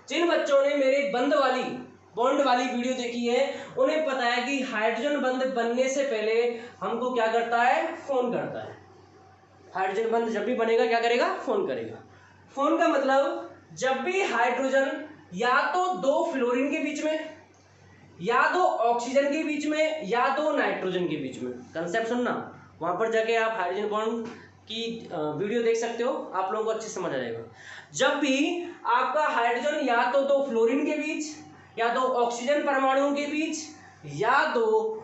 जिन बच्चों ने मेरे बॉन्ड वाली वीडियो देखी है उन्हें पता है कि हाइड्रोजन बंध बनने से पहले हमको क्या करता है? फोन करता है। हाइड्रोजन बंध जब भी बनेगा क्या करेगा? फोन करेगा। फोन का मतलब जब भी हाइड्रोजन या तो दो फ्लोरीन के बीच में, या तो ऑक्सीजन के बीच में, या तो नाइट्रोजन के बीच में, कंसेप्ट सुनना, वहां पर जाके आप हाइड्रोजन बॉन्ड की वीडियो देख सकते हो, आप लोगों को अच्छे समझ आ जाएगा। जब भी आपका हाइड्रोजन या तो दो फ्लोरीन के बीच, या तो ऑक्सीजन परमाणुओं के बीच, या तो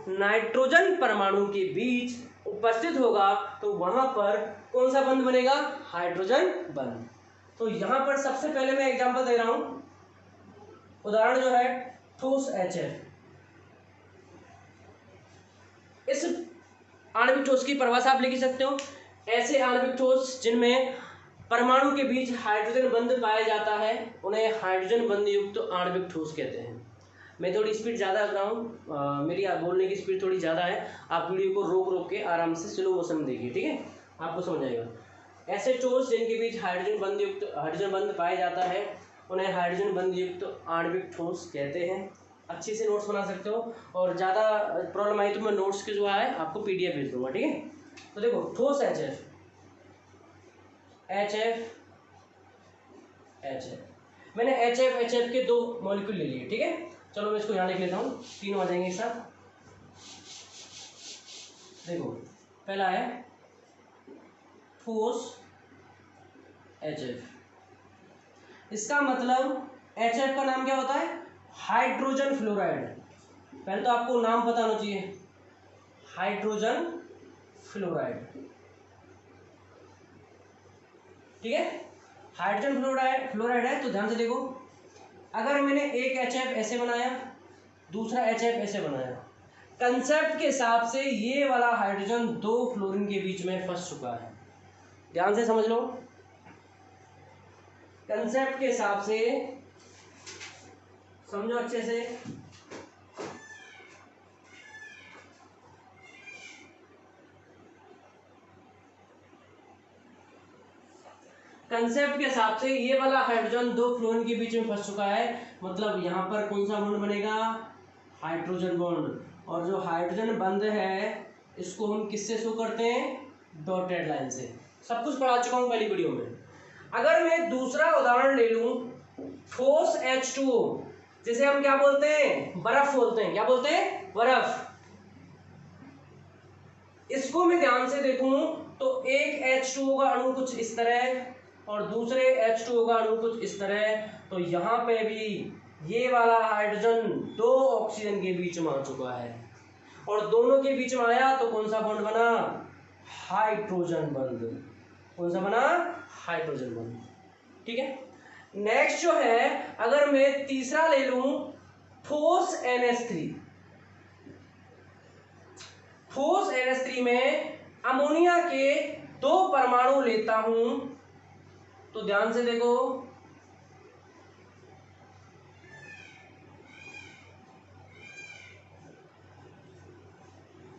नाइट्रोजन परमाणु के बीच उपस्थित होगा तो वहां पर कौन सा बंध बनेगा? हाइड्रोजन बंध। तो यहां पर सबसे पहले मैं एग्जांपल दे रहा हूं, उदाहरण जो है ठोस HF। इस आणविक ठोस की परिभाषा आप लिख सकते हो, ऐसे आणविक ठोस जिनमें परमाणु के बीच हाइड्रोजन बंध पाया जाता है उन्हें हाइड्रोजन बंध युक्त आणविक ठोस कहते हैं। मैं थोड़ी स्पीड ज़्यादा कर रहा हूँ, मेरी बोलने की स्पीड थोड़ी ज़्यादा है, आप वीडियो को रोक के आराम से स्लो मोशन में देखिए, ठीक है, आपको समझ आएगा। ऐसे ठोस जिनके बीच हाइड्रोजन बंध पाया जाता है उन्हें हाइड्रोजन बंध युक्त आणविक ठोस कहते हैं। अच्छे से नोट्स बना सकते हो, और ज़्यादा प्रॉब्लम आई तो मैं नोट्स के जो है आपको PDF भेज दूँगा, ठीक है। तो देखो ठोस HF, मैंने HF के दो मॉलिक्यूल ले लिए, ठीक है। चलो मैं इसको यहाँ लिख लेता हूँ, तीनों आ जाएंगे एक साथ। देखो पहला है ठोस HF, इसका मतलब HF का नाम क्या होता है? Hydrogen fluoride. पहले तो आपको नाम पता होना चाहिए, हाइड्रोजन फ्लोराइड। ठीक है, हाइड्रोजन फ्लोराइड है। तो ध्यान से देखो, अगर मैंने एक HF ऐसे बनाया, दूसरा HF ऐसे बनाया, कंसेप्ट के हिसाब से ये वाला हाइड्रोजन दो फ्लोरीन के बीच में फंस चुका है। ध्यान से समझ लो, कंसेप्ट के हिसाब से समझो अच्छे से। कंसेप्ट के हिसाब से ये वाला हाइड्रोजन दो फ्लोरीन के बीच में फंस चुका है, मतलब यहाँ पर कौन सा बॉन्ड बनेगा, हाइड्रोजन बॉन्ड। और जो हाइड्रोजन बंध है इसको हम किससे शो करते हैं, डॉटेड लाइन से। सब कुछ पढ़ा चुका हूँ पहली वीडियो में। अगर मैं दूसरा उदाहरण ले लूं, ठोस H2O, जिसे हम क्या बोलते हैं, बर्फ बोलते हैं। क्या बोलते हैं, बर्फ। इसको मैं ध्यान से देखूं तो एक H2O का अणु कुछ इस तरह और दूसरे H2O का अणु कुछ इस तरह। तो यहाँ पे भी ये वाला हाइड्रोजन दो ऑक्सीजन के बीच में आ चुका है, और दोनों के बीच में आया तो कौन सा बॉन्ड बना, हाइड्रोजन बॉन्ड। कौन सा बना, हाइड्रोजन बॉन्ड। ठीक है, नेक्स्ट जो है, अगर मैं तीसरा ले लूं, ठोस NH3। ठोस NH3 में अमोनिया के दो परमाणु लेता हूं, तो ध्यान से देखो,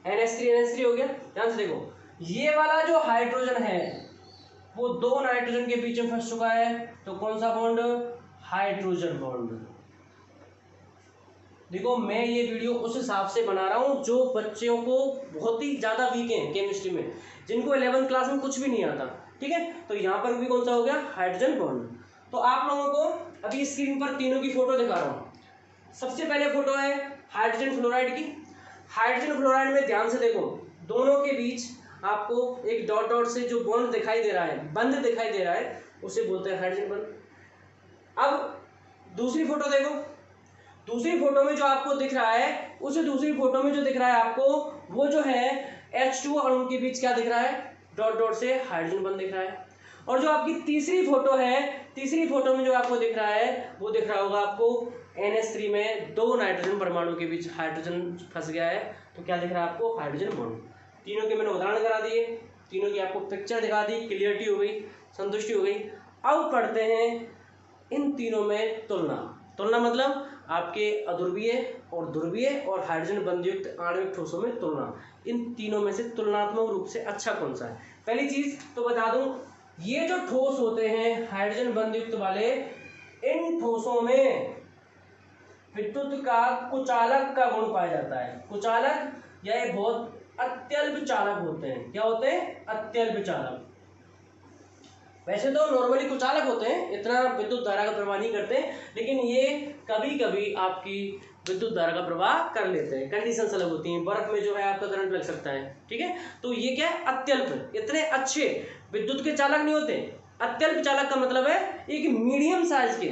NH3 हो गया। ध्यान से देखो, ये वाला जो हाइड्रोजन है वो दो नाइट्रोजन के बीच में फंस चुका है, तो कौन सा बॉन्ड, हाइड्रोजन बॉन्ड। देखो, मैं ये वीडियो उस हिसाब से बना रहा हूँ जो बच्चों को बहुत ही ज़्यादा वीक हैं केमिस्ट्री में, जिनको 11th क्लास में कुछ भी नहीं आता। ठीक है, तो यहाँ पर भी कौन सा हो गया, हाइड्रोजन बॉन्ड। तो आप लोगों को अभी स्क्रीन पर तीनों की फोटो दिखा रहा हूँ। सबसे पहले फोटो है हाइड्रोजन फ्लोराइड की। हाइड्रोजन फ्लोराइड में ध्यान से देखो, दोनों के बीच आपको एक डॉट डॉट से जो बॉन्ड दिखाई दे रहा है, बंध दिखाई दे रहा है, उसे बोलते हैं हाइड्रोजन बॉन्ड। अब दूसरी फोटो देखो, दूसरी फोटो में जो आपको दिख रहा है, उस दूसरी फोटो में जो दिख रहा है आपको, वो जो है H2O अणु के बीच क्या दिख रहा है, डॉट डॉट से हाइड्रोजन बॉन्ड दिख रहा है। और जो आपकी तीसरी फोटो है, तीसरी फोटो में जो आपको दिख रहा है, वो दिख रहा होगा आपको NH3 में दो नाइट्रोजन परमाणु के बीच हाइड्रोजन फंस गया है, तो क्या दिख रहा है आपको, हाइड्रोजन बॉन्ड। तीनों के मैंने उदाहरण करा दिए, तीनों की आपको पिक्चर दिखा दी, क्लियरिटी हो गई, संतुष्टि हो गई। अब पढ़ते हैं इन तीनों में तुलना। तुलना मतलब आपके अध्रुवीय और ध्रुवीय और हाइड्रोजन बंधयुक्त आणविक ठोसों में तुलना। इन तीनों में से तुलनात्मक रूप से अच्छा कौन सा है। पहली चीज तो बता दूं, ये जो ठोस होते हैं हाइड्रोजन बंधयुक्त वाले, इन ठोसों में विद्युत का कुचालक का गुण पाया जाता है। कुचालक या ये बहुत अत्यल्प चालक होते हैं। क्या होते हैं, अत्यल्प चालक। वैसे तो नॉर्मली कुचालक होते हैं, इतना विद्युत धारा का प्रवाह नहीं करते, लेकिन ये कभी कभी आपकी विद्युत धारा का प्रवाह कर लेते हैं, कंडीशंस अलग होती हैं। बर्फ में जो है आपका करंट लग सकता है। ठीक है, तो ये क्या है, अत्यल्प, इतने अच्छे विद्युत के चालक नहीं होते। अत्यल्प चालक का मतलब है एक मीडियम साइज के,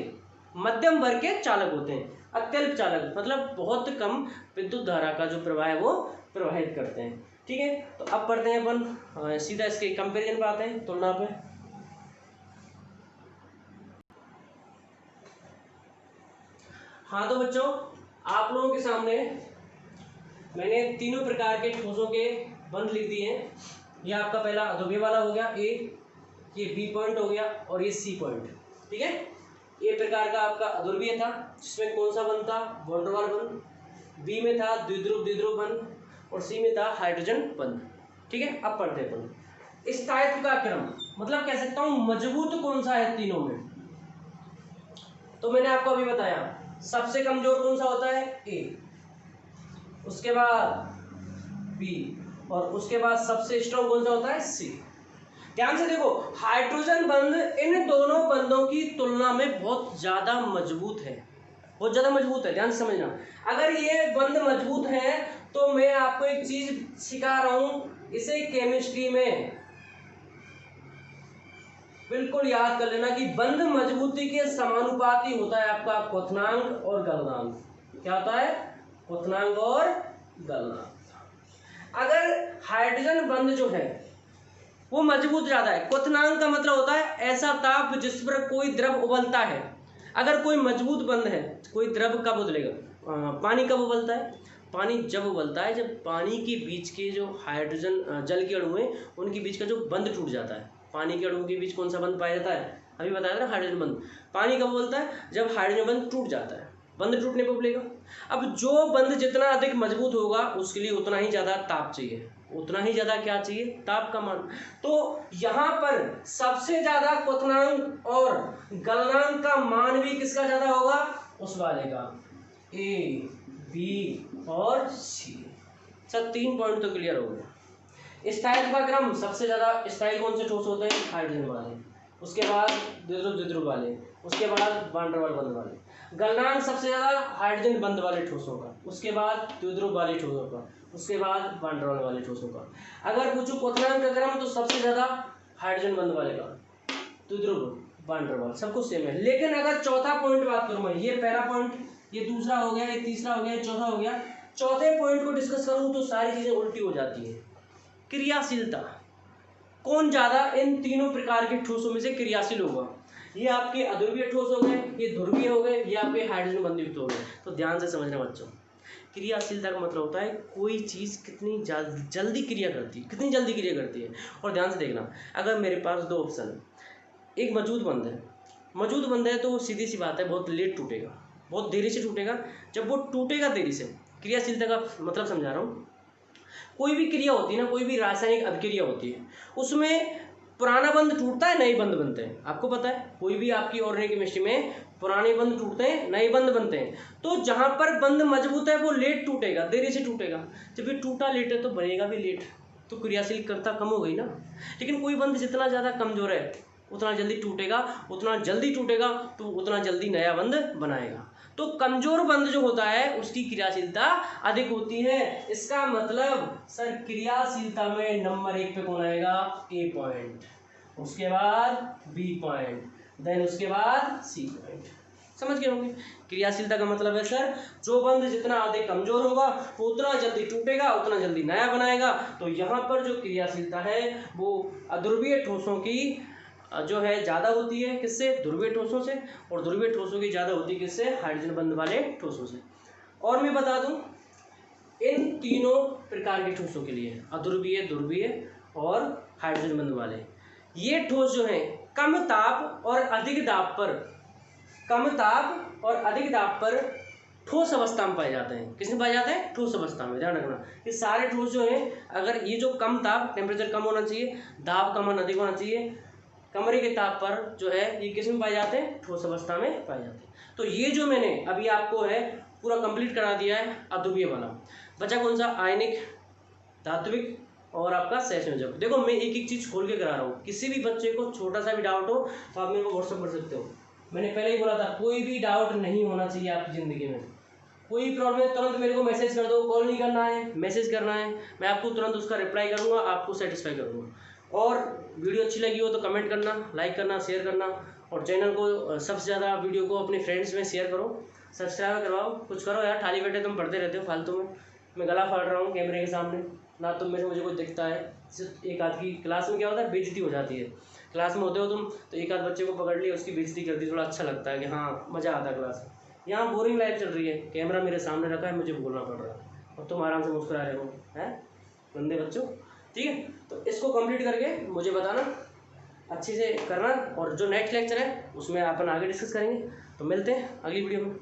मध्यम वर्ग के चालक होते हैं। अत्यल्प चालक मतलब बहुत कम विद्युत धारा का जो प्रवाह है वो प्रवाहित करते हैं। ठीक है, तो अब पढ़ते हैं अपन सीधा इसके कंपेरिजन पर आते हैं, तुलना पे। हाँ तो बच्चों, आप लोगों के सामने मैंने तीनों प्रकार के ठोसों के बंध लिख दिए हैं। ये आपका पहला अध्रुवीय वाला हो गया A, ये B पॉइंट हो गया और ये C पॉइंट। ठीक है, ए प्रकार का आपका अध्रुवीय था, जिसमें कौन सा बंध था, वॉन डेर वाल बंध। B में था द्विध्रुव द्विध्रुव बंध, और C में था हाइड्रोजन बंध। ठीक है, अब पढ़ते हैं स्थायित्व का क्रम, मतलब कह सकता हूँ मजबूत कौन सा है तीनों में। तो मैंने आपको अभी बताया, सबसे कमजोर कौन सा होता है, A, उसके बाद B, और उसके बाद सबसे स्ट्रॉन्ग कौन सा होता है, C। ध्यान से देखो, हाइड्रोजन बंध इन दोनों बंधों की तुलना में बहुत ज्यादा मजबूत है, बहुत ज्यादा मजबूत है। ध्यान से समझना, अगर ये बंध मजबूत है तो मैं आपको एक चीज सिखा रहा हूं, इसे केमिस्ट्री में बिल्कुल याद कर लेना कि बंध मजबूती के समानुपाती होता है आपका क्वथनांक और गलनांक। क्या होता है, क्वथनांक और गलनांक। अगर हाइड्रोजन बंध जो है वो मजबूत ज्यादा है, क्वथनांक का मतलब होता है ऐसा ताप जिस पर कोई द्रव उबलता है। अगर कोई मजबूत बंध है, कोई द्रव कब उबलेगा, पानी कब उबलता है, पानी जब उबलता है जब पानी के बीच के जो हाइड्रोजन जल के अणु हैं उनके बीच का जो बंध टूट जाता है। पानी के अणुओं के बीच कौन सा बंध पाया जाता है, अभी बताया था ना, हाइड्रोजन बंध। पानी कब उबलता है, जब हाइड्रोजन बंध टूट जाता है, बंध टूटने पर उबलेगा। अब जो बंध जितना अधिक मजबूत होगा उसके लिए उतना ही ज्यादा ताप चाहिए, उतना ही ज्यादा क्या चाहिए, ताप का मान। तो यहाँ पर सबसे ज्यादा क्वथनांक और गलनांक का मान भी किसका ज्यादा होगा, उस वाले का, ए बी और सी। सब 3 पॉइंट तो क्लियर हो गया। स्थायित्व का क्रम, सबसे ज्यादा स्थायी कौन से ठोस होते हैं, हाइड्रोजन वाले, उसके बाद द्विध्रुव वाले, उसके बाद वान डेर वाल बंध वाले। गलनांक सबसे ज्यादा हाइड्रोजन बंध वाले ठोसों का, उसके बाद द्विध्रुव वाले ठोसों का, उसके बाद वान डेर वाल वाले ठोसों का। अगर पूछो क्वथनांक का क्रम तो सबसे ज्यादा हाइड्रोजन बंध वाले का, द्विध्रुव, वान डेर वाल, सब कुछ सेम है। लेकिन अगर चौथा पॉइंट बात करूं मैं, ये पहला पॉइंट, ये दूसरा हो गया, ये तीसरा हो गया, ये चौथा हो गया, चौथे पॉइंट को डिस्कस करूं तो सारी चीजें उल्टी हो जाती है। क्रियाशीलता, कौन ज्यादा इन तीनों प्रकार के ठोसों में से क्रियाशील होगा। ये आपके अध्रुवीय ठोस हो गए, ये ध्रुवीय हो गए, ये आपके हाइड्रोजन बंधयुक्त हो गए। तो ध्यान से समझना बच्चों, क्रियाशीलता का मतलब होता है कोई चीज कितनी जल्दी क्रिया करती है, कितनी जल्दी क्रिया करती है। और ध्यान से देखना, अगर मेरे पास 2 ऑप्शन है, एक मजबूत बंध है, मजबूत बंध है तो सीधी सी बात है बहुत लेट टूटेगा, बहुत देरी से टूटेगा। जब वो टूटेगा देरी से, क्रियाशीलता का मतलब समझा रहा हूँ, कोई भी क्रिया होती है ना, कोई भी रासायनिक अभिक्रिया होती है, उसमें पुराना बंध टूटता है, नए बंध बनते हैं। आपको पता है कोई भी आपकी ऑर्गेनिक केमिस्ट्री में पुराने बंध टूटते हैं, नए बंध बनते हैं। तो जहां पर बंध मजबूत है वो लेट टूटेगा, देरी से टूटेगा। जब ये टूटा लेट है तो बनेगा भी लेट, तो क्रियाशीलता कम हो गई ना। लेकिन कोई बंध जितना ज़्यादा कमजोर है उतना जल्दी टूटेगा, उतना जल्दी टूटेगा तो उतना जल्दी नया बंध बनाएगा। तो कमजोर बंध जो होता है उसकी क्रियाशीलता अधिक होती है। इसका मतलब सर क्रियाशीलता में नंबर 1 पे कौन आएगा, ए पॉइंट, उसके बाद बी पॉइंट, देन उसके बाद सी पॉइंट। समझ गए होंगे। क्रियाशीलता का मतलब है सर जो बंध जितना अधिक कमजोर होगा वो उतना जल्दी टूटेगा, उतना जल्दी नया बनाएगा। तो यहाँ पर जो क्रियाशीलता है वो अध्रुवीय ठोसों की जो है ज़्यादा होती है, किससे, ध्रुवीय ठोसों से, और ध्रुवीय ठोसों की ज़्यादा होती है किससे, हाइड्रोजन बंध वाले ठोसों से। और मैं बता दूं इन तीनों प्रकार के ठोसों के लिए, अध्रुवीय, ध्रुवीय और हाइड्रोजन बंध वाले, ये ठोस जो है कम ताप और अधिक दाब पर, कम ताप और अधिक दाब पर ठोस अवस्था में पाए जाते हैं। किसमें पाए जाते हैं, ठोस अवस्था में। ध्यान रखना ये सारे ठोस जो हैं, अगर ये जो कम ताप, टेम्परेचर कम होना चाहिए, दाब का मान अधिक होना चाहिए, कमरे के ताप पर जो है ये किस में पाए जाते हैं, ठोस अवस्था में पाए जाते हैं। तो ये जो मैंने अभी आपको है पूरा कंप्लीट करा दिया है अध्रुवीय वाला। बचा कौन सा, आयनिक, धात्विक और आपका सहसंयोजक। देखो मैं एक एक चीज खोल के करा रहा हूँ, किसी भी बच्चे को छोटा सा भी डाउट हो तो आप मेरे को व्हाट्सअप कर सकते हो। मैंने पहले ही बोला था कोई भी डाउट नहीं होना चाहिए आपकी ज़िंदगी में। कोई प्रॉब्लम है तुरंत मेरे को मैसेज कर दो, कॉल नहीं करना है, मैसेज करना है, मैं आपको तुरंत उसका रिप्लाई करूँगा, आपको सेटिस्फाई करूँगा। और वीडियो अच्छी लगी हो तो कमेंट करना, लाइक करना, शेयर करना, और चैनल को सबसे ज़्यादा वीडियो को अपने फ्रेंड्स में शेयर करो, सब्सक्राइब करवाओ, कुछ करो यार। खाली बैठे तुम पढ़ते रहते हो फालतू में, मैं गला फाड़ रहा हूँ कैमरे के सामने, ना तुम में से मुझे कुछ दिखता है। सिर्फ एक आध की क्लास में क्या होता है, बेइज्जती हो जाती है। क्लास में होते हो तुम तो एक आध बच्चे को पकड़ लिया, उसकी बेइज्जती कर दी, थोड़ा अच्छा लगता है कि हाँ मज़ा आता है क्लास में। यहाँ बोरिंग लाइफ चल रही है, कैमरा मेरे सामने रखा है, मुझे बोलना पड़ रहा है और तुम आराम से मुस्कुरा रहे हो, हैं गंदे बच्चों। ठीक है, तो इसको कंप्लीट करके मुझे बताना, अच्छे से करना, और जो नेक्स्ट लेक्चर है उसमें अपन आगे डिस्कस करेंगे। तो मिलते हैं अगली वीडियो में।